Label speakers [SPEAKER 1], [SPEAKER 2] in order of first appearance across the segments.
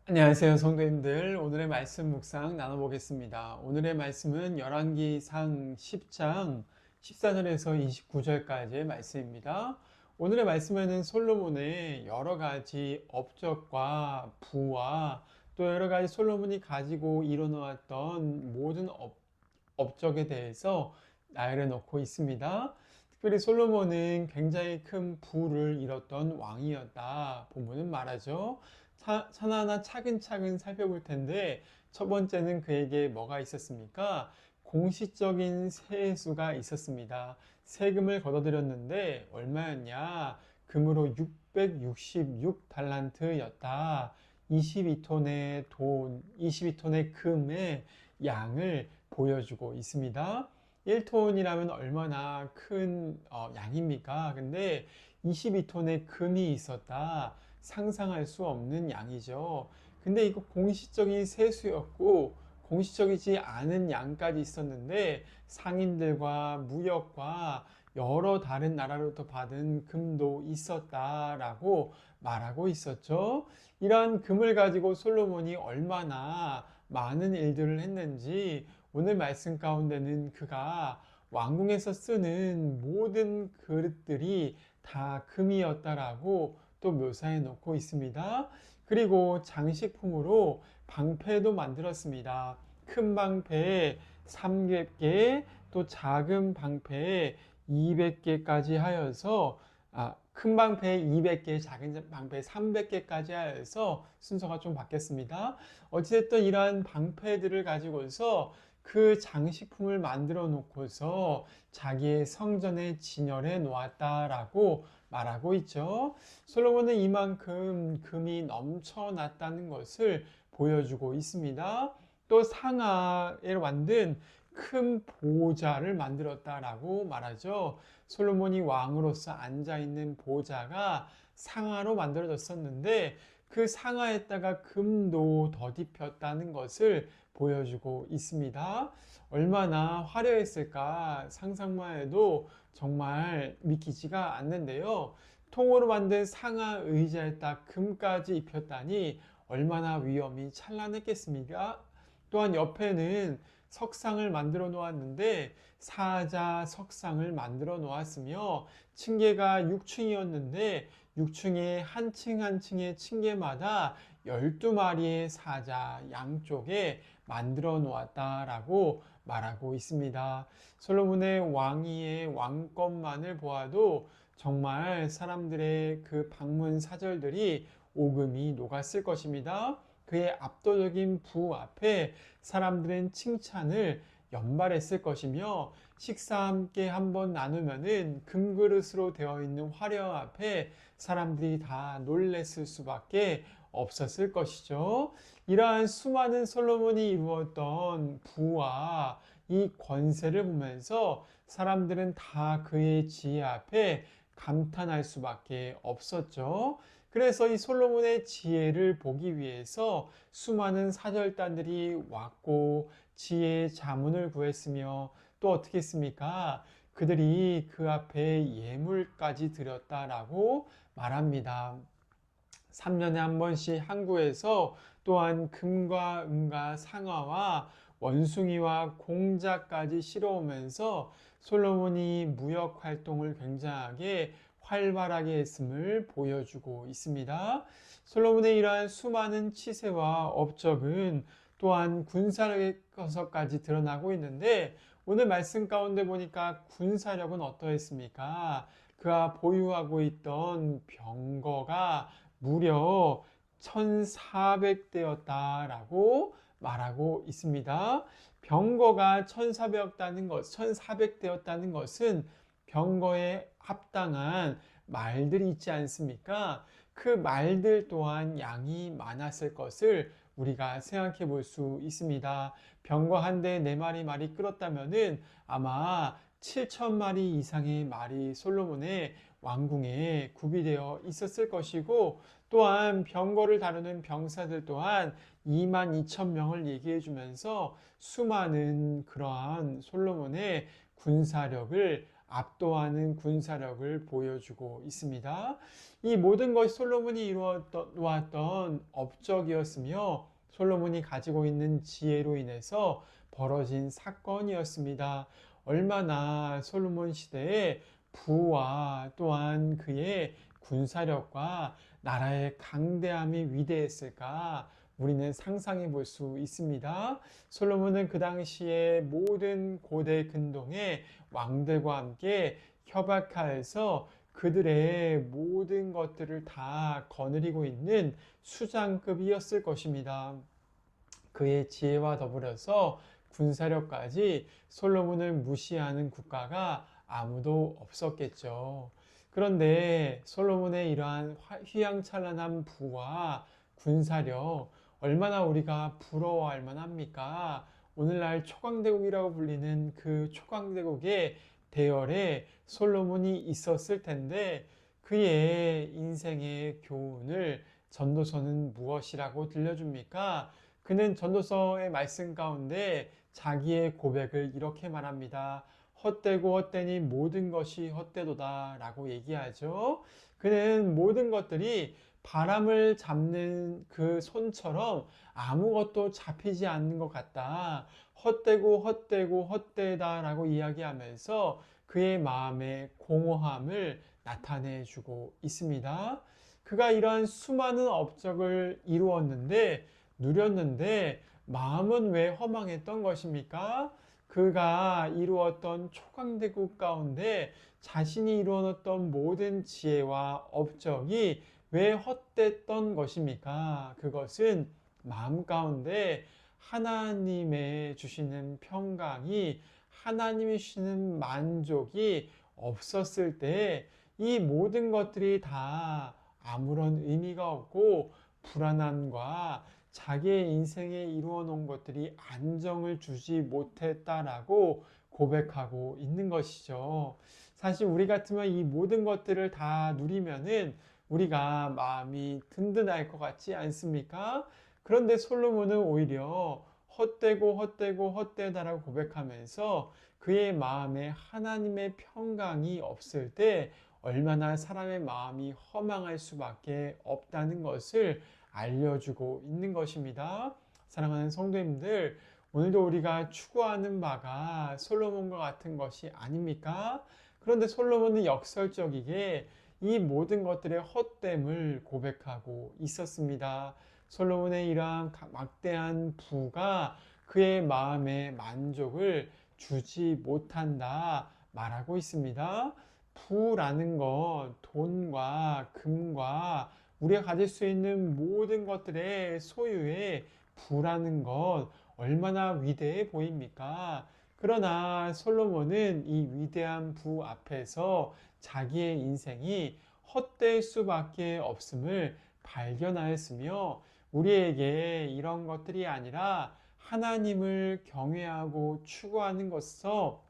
[SPEAKER 1] 안녕하세요, 성도님들. 오늘의 말씀 묵상 나눠보겠습니다. 오늘의 말씀은 열왕기상 10장 14절에서 29절까지의 말씀입니다. 오늘의 말씀에는 솔로몬의 여러 가지 업적과 부와 또 여러 가지 솔로몬이 가지고 이뤄놓았던 모든 업적에 대해서 나열해 놓고 있습니다. 특별히 솔로몬은 굉장히 큰 부를 이뤘던 왕이었다. 본문은 말하죠. 하나하나 차근차근 살펴볼 텐데 첫 번째는 그에게 뭐가 있었습니까? 공시적인 세수가 있었습니다. 세금을 걷어들였는데 얼마였냐? 금으로 666달란트였다. 22톤의 돈, 22톤의 금의 양을 보여주고 있습니다. 1톤이라면 얼마나 큰 양입니까? 근데 22톤의 금이 있었다. 상상할 수 없는 양이죠. 근데 이거 공시적인 세수였고 공시적이지 않은 양까지 있었는데 상인들과 무역과 여러 다른 나라로부터 받은 금도 있었다라고 말하고 있었죠. 이러한 금을 가지고 솔로몬이 얼마나 많은 일들을 했는지 오늘 말씀 가운데는 그가 왕궁에서 쓰는 모든 그릇들이 다 금이었다라고 또 묘사해 놓고 있습니다. 그리고 장식품으로 방패도 만들었습니다. 큰 방패에 300개, 또 작은 방패에 200개까지 하여서 큰 방패에 200개, 작은 방패에 300개까지 하여서 순서가 좀 바뀌었습니다. 어찌됐든 이러한 방패들을 가지고서 그 장식품을 만들어 놓고서 자기의 성전에 진열해 놓았다라고 말하고 있죠. 솔로몬은 이만큼 금이 넘쳐났다는 것을 보여주고 있습니다. 또 상아에 만든 큰 보좌를 만들었다라고 말하죠. 솔로몬이 왕으로서 앉아있는 보좌가 상아로 만들어졌었는데 그 상아에다가 금도 덧입혔다는 것을 보여주고 있습니다. 얼마나 화려했을까 상상만 해도 정말 믿기지가 않는데요. 통으로 만든 상아 의자에다 금까지 입혔다니 얼마나 위엄이 찬란했겠습니까? 또한 옆에는 석상을 만들어 놓았는데 사자 석상을 만들어 놓았으며 층계가 6층이었는데 6층에 한 층 한 층의 층계마다 12마리의 사자 양쪽에 만들어 놓았다라고 말하고 있습니다. 솔로몬의 왕위의 왕권만을 보아도 정말 사람들의 그 방문 사절들이 오금이 녹았을 것입니다. 그의 압도적인 부 앞에 사람들은 칭찬을 연발했을 것이며 식사 함께 한번 나누면은 금그릇으로 되어 있는 화려 앞에 사람들이 다 놀랬을 수밖에 없었을 것이죠. 이러한 수많은 솔로몬이 이루었던 부와 이 권세를 보면서 사람들은 다 그의 지혜 앞에 감탄할 수밖에 없었죠. 그래서 이 솔로몬의 지혜를 보기 위해서 수많은 사절단들이 왔고 지혜의 자문을 구했으며 또 어떻게 했습니까? 그들이 그 앞에 예물까지 드렸다라고 말합니다. 3년에 한 번씩 항구에서 또한 금과 은과 상아와 원숭이와 공자까지 실어오면서 솔로몬이 무역 활동을 굉장하게 활발하게 했음을 보여주고 있습니다. 솔로몬의 이러한 수많은 치세와 업적은 또한 군사력에서까지 드러나고 있는데 오늘 말씀 가운데 보니까 군사력은 어떠했습니까? 그가 보유하고 있던 병거가 무려 1400대였다라고 말하고 있습니다. 병거가 1400대였다는 것은 병거에 합당한 말들이 있지 않습니까? 그 말들 또한 양이 많았을 것을 우리가 생각해 볼 수 있습니다. 병거 한 대에 4마리 말이 끌었다면은 아마 7,000마리 이상의 말이 솔로몬의 왕궁에 구비되어 있었을 것이고 또한 병거를 다루는 병사들 또한 22,000명을 얘기해 주면서 수많은 그러한 솔로몬의 군사력을 압도하는 군사력을 보여주고 있습니다. 이 모든 것이 솔로몬이 이루어왔던 업적이었으며 솔로몬이 가지고 있는 지혜로 인해서 벌어진 사건이었습니다. 얼마나 솔로몬 시대에 부와 또한 그의 군사력과 나라의 강대함이 위대했을까 우리는 상상해 볼 수 있습니다. 솔로몬은 그 당시에 모든 고대 근동의 왕들과 함께 협약하여서 그들의 모든 것들을 다 거느리고 있는 수장급이었을 것입니다. 그의 지혜와 더불어서 군사력까지 솔로몬을 무시하는 국가가 아무도 없었겠죠. 그런데 솔로몬의 이러한 휘황찬란한 부와 군사력 얼마나 우리가 부러워할 만합니까? 오늘날 초강대국이라고 불리는 그 초강대국의 대열에 솔로몬이 있었을 텐데 그의 인생의 교훈을 전도서는 무엇이라고 들려줍니까? 그는 전도서의 말씀 가운데 자기의 고백을 이렇게 말합니다. 헛되고 헛되니 모든 것이 헛되도다 라고 얘기하죠. 그는 모든 것들이 바람을 잡는 그 손처럼 아무것도 잡히지 않는 것 같다. 헛되고 헛되고 헛되다 라고 이야기하면서 그의 마음의 공허함을 나타내 주고 있습니다. 그가 이러한 수많은 업적을 이루었는데 누렸는데 마음은 왜 허망했던 것입니까? 그가 이루었던 초강대국 가운데 자신이 이루었던 모든 지혜와 업적이 왜 헛됐던 것입니까? 그것은 마음 가운데 하나님의 주시는 평강이 하나님이 주시는 만족이 없었을 때 이 모든 것들이 다 아무런 의미가 없고 불안함과 자기의 인생에 이루어 놓은 것들이 안정을 주지 못했다라고 고백하고 있는 것이죠. 사실 우리 같으면 이 모든 것들을 다 누리면은 우리가 마음이 든든할 것 같지 않습니까? 그런데 솔로몬은 오히려 헛되고 헛되고 헛되다라고 고백하면서 그의 마음에 하나님의 평강이 없을 때 얼마나 사람의 마음이 허망할 수밖에 없다는 것을 알려주고 있는 것입니다. 사랑하는 성도님들, 오늘도 우리가 추구하는 바가 솔로몬과 같은 것이 아닙니까? 그런데 솔로몬은 역설적이게 이 모든 것들의 헛됨을 고백하고 있었습니다. 솔로몬의 이러한 막대한 부가 그의 마음에 만족을 주지 못한다 말하고 있습니다. 부라는 것, 돈과 금과 우리가 가질 수 있는 모든 것들의 소유에 부라는 것 얼마나 위대해 보입니까? 그러나 솔로몬은 이 위대한 부 앞에서 자기의 인생이 헛될 수밖에 없음을 발견하였으며 우리에게 이런 것들이 아니라 하나님을 경외하고 추구하는 것에서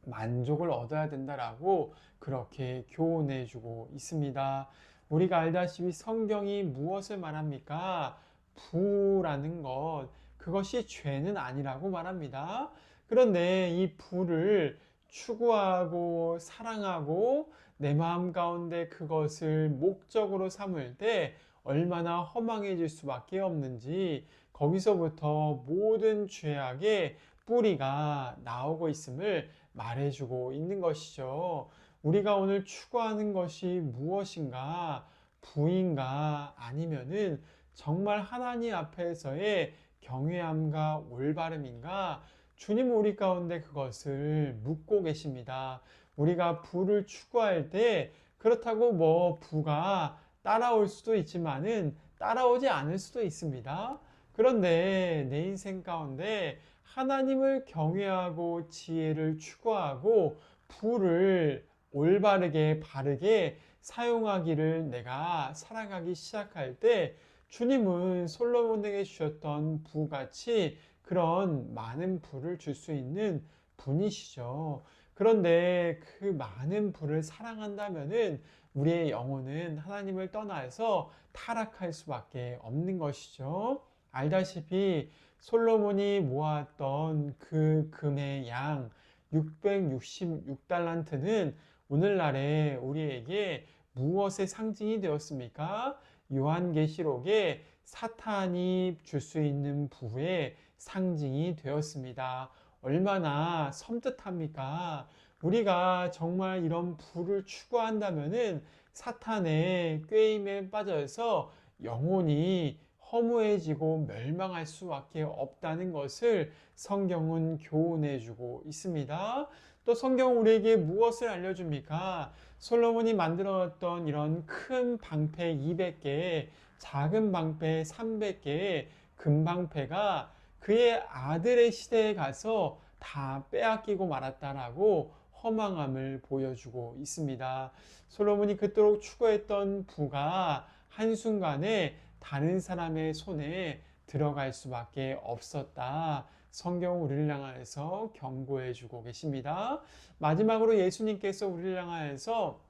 [SPEAKER 1] 만족을 얻어야 된다라고 그렇게 교훈해 주고 있습니다. 우리가 알다시피 성경이 무엇을 말합니까? 부라는 것, 그것이 죄는 아니라고 말합니다. 그런데 이 부를 추구하고 사랑하고 내 마음 가운데 그것을 목적으로 삼을 때 얼마나 허망해질 수밖에 없는지 거기서부터 모든 죄악의 뿌리가 나오고 있음을 말해주고 있는 것이죠. 우리가 오늘 추구하는 것이 무엇인가? 부인가? 아니면은 정말 하나님 앞에서의 경외함과 올바름인가? 주님은 우리 가운데 그것을 묻고 계십니다. 우리가 부를 추구할 때 그렇다고 뭐 부가 따라올 수도 있지만은 따라오지 않을 수도 있습니다. 그런데 내 인생 가운데 하나님을 경외하고 지혜를 추구하고 부를 올바르게 바르게 사용하기를 내가 살아가기 시작할 때 주님은 솔로몬에게 주셨던 부같이 그런 많은 부를 줄 수 있는 분이시죠. 그런데 그 많은 부를 사랑한다면은 우리의 영혼은 하나님을 떠나서 타락할 수밖에 없는 것이죠. 알다시피 솔로몬이 모았던 그 금의 양 666달란트는 오늘날에 우리에게 무엇의 상징이 되었습니까? 요한계시록에 사탄이 줄 수 있는 부의 상징이 되었습니다. 얼마나 섬뜩합니까? 우리가 정말 이런 부를 추구한다면은 사탄의 꾀임에 빠져서 영혼이 허무해지고 멸망할 수밖에 없다는 것을 성경은 교훈해 주고 있습니다. 또 성경은 우리에게 무엇을 알려줍니까? 솔로몬이 만들었던 이런 큰 방패 200개, 작은 방패 300개, 금방패가 그의 아들의 시대에 가서 다 빼앗기고 말았다라고 허망함을 보여주고 있습니다. 솔로몬이 그토록 추구했던 부가 한순간에 다른 사람의 손에 들어갈 수밖에 없었다. 성경 우리를 향하여서 경고해 주고 계십니다. 마지막으로 예수님께서 우리를 향하여서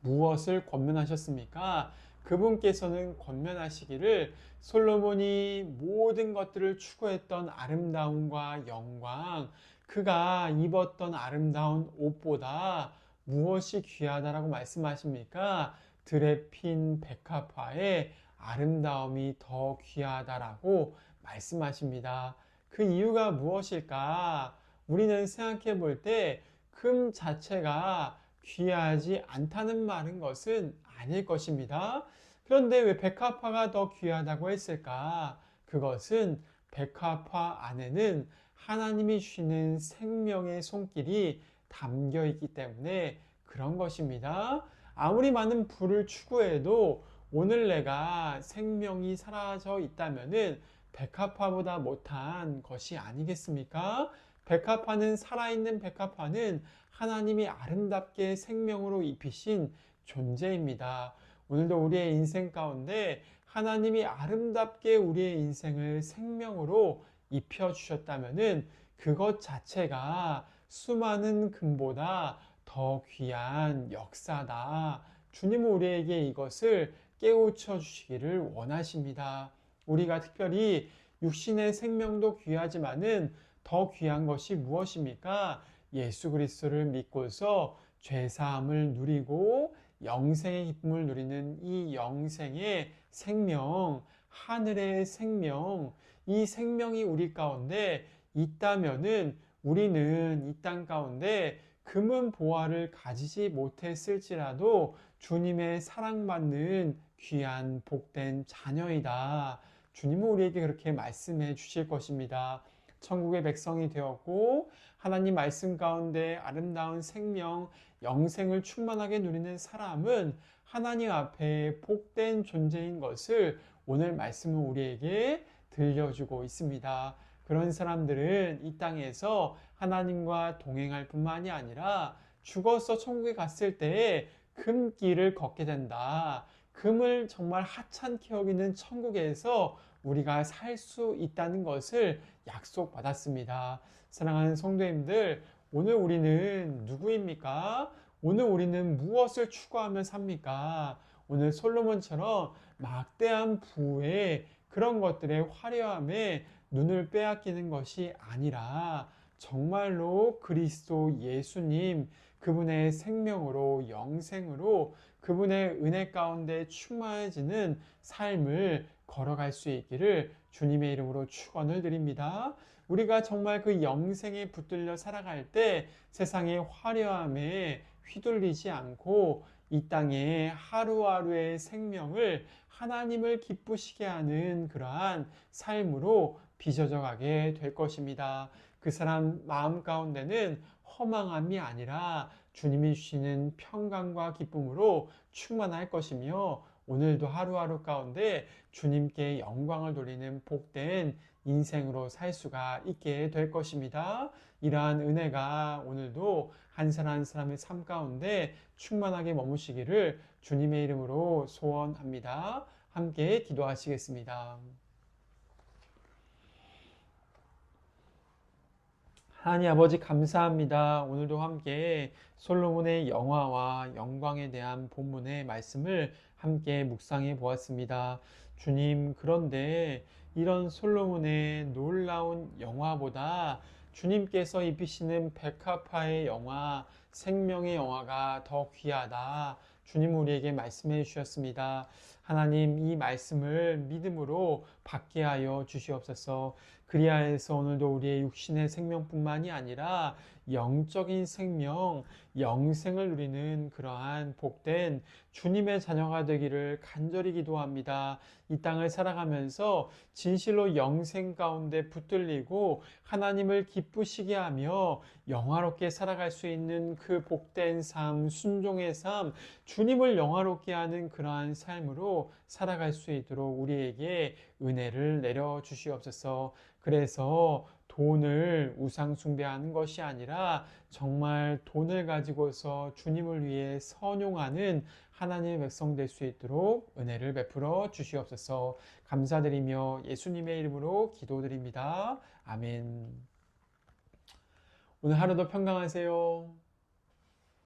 [SPEAKER 1] 무엇을 권면하셨습니까? 그분께서는 권면하시기를 솔로몬이 모든 것들을 추구했던 아름다움과 영광, 그가 입었던 아름다운 옷보다 무엇이 귀하다라고 말씀하십니까? 들에 핀 백합화의 아름다움이 더 귀하다라고 말씀하십니다. 그 이유가 무엇일까? 우리는 생각해 볼 때 금 자체가 귀하지 않다는 말인 것은 아닐 것입니다. 그런데 왜 백합화가 더 귀하다고 했을까? 그것은 백합화 안에는 하나님이 주시는 생명의 손길이 담겨 있기 때문에 그런 것입니다. 아무리 많은 부를 추구해도 오늘 내가 생명이 사라져 있다면은 백합화보다 못한 것이 아니겠습니까? 백합화는 살아있는 백합화는 하나님이 아름답게 생명으로 입히신 존재입니다. 오늘도 우리의 인생 가운데 하나님이 아름답게 우리의 인생을 생명으로 입혀주셨다면은 그것 자체가 수많은 금보다 더 귀한 역사다. 주님은 우리에게 이것을 깨우쳐 주시기를 원하십니다. 우리가 특별히 육신의 생명도 귀하지만은 더 귀한 것이 무엇입니까? 예수 그리스도를 믿고서 죄 사함을 누리고 영생의 기쁨을 누리는 이 영생의 생명, 하늘의 생명, 이 생명이 우리 가운데 있다면은 우리는 이 땅 가운데 금은 보화를 가지지 못했을지라도 주님의 사랑받는 귀한 복된 자녀이다. 주님은 우리에게 그렇게 말씀해 주실 것입니다. 천국의 백성이 되었고 하나님 말씀 가운데 아름다운 생명, 영생을 충만하게 누리는 사람은 하나님 앞에 복된 존재인 것을 오늘 말씀은 우리에게 들려주고 있습니다. 그런 사람들은 이 땅에서 하나님과 동행할 뿐만이 아니라 죽어서 천국에 갔을 때에 금길을 걷게 된다. 금을 정말 하찮게 여기는 천국에서 우리가 살 수 있다는 것을 약속받았습니다. 사랑하는 성도님들, 오늘 우리는 누구입니까? 오늘 우리는 무엇을 추구하며 삽니까? 오늘 솔로몬처럼 막대한 부의 그런 것들의 화려함에 눈을 빼앗기는 것이 아니라 정말로 그리스도 예수님, 그분의 생명으로 영생으로 그분의 은혜 가운데 충만해지는 삶을 걸어갈 수 있기를 주님의 이름으로 축원을 드립니다. 우리가 정말 그 영생에 붙들려 살아갈 때 세상의 화려함에 휘둘리지 않고 이 땅의 하루하루의 생명을 하나님을 기쁘시게 하는 그러한 삶으로 빚어져 가게 될 것입니다. 그 사람 마음 가운데는 허망함이 아니라 주님이 주시는 평강과 기쁨으로 충만할 것이며 오늘도 하루하루 가운데 주님께 영광을 돌리는 복된 인생으로 살 수가 있게 될 것입니다. 이러한 은혜가 오늘도 한 사람 한 사람의 삶 가운데 충만하게 머무시기를 주님의 이름으로 소원합니다. 함께 기도하시겠습니다. 하나님 아버지 감사합니다. 오늘도 함께 솔로몬의 영화와 영광에 대한 본문의 말씀을 함께 묵상해 보았습니다. 주님, 그런데 이런 솔로몬의 놀라운 영화보다 주님께서 입히시는 백합화의 영화, 생명의 영화가 더 귀하다. 주님 우리에게 말씀해 주셨습니다. 하나님 이 말씀을 믿음으로 받게 하여 주시옵소서. 그리하여서 오늘도 우리의 육신의 생명뿐만이 아니라 영적인 생명, 영생을 누리는 그러한 복된 주님의 자녀가 되기를 간절히 기도합니다. 이 땅을 살아가면서 진실로 영생 가운데 붙들리고 하나님을 기쁘시게 하며 영화롭게 살아갈 수 있는 그 복된 삶, 순종의 삶, 주님을 영화롭게 하는 그러한 삶으로 살아갈 수 있도록 우리에게 은혜를 내려 주시옵소서. 그래서 돈을 우상 숭배하는 것이 아니라 정말 돈을 가지고서 주님을 위해 선용하는 하나님의 백성 될 수 있도록 은혜를 베풀어 주시옵소서. 감사드리며 예수님의 이름으로 기도드립니다. 아멘. 오늘 하루도 평강하세요.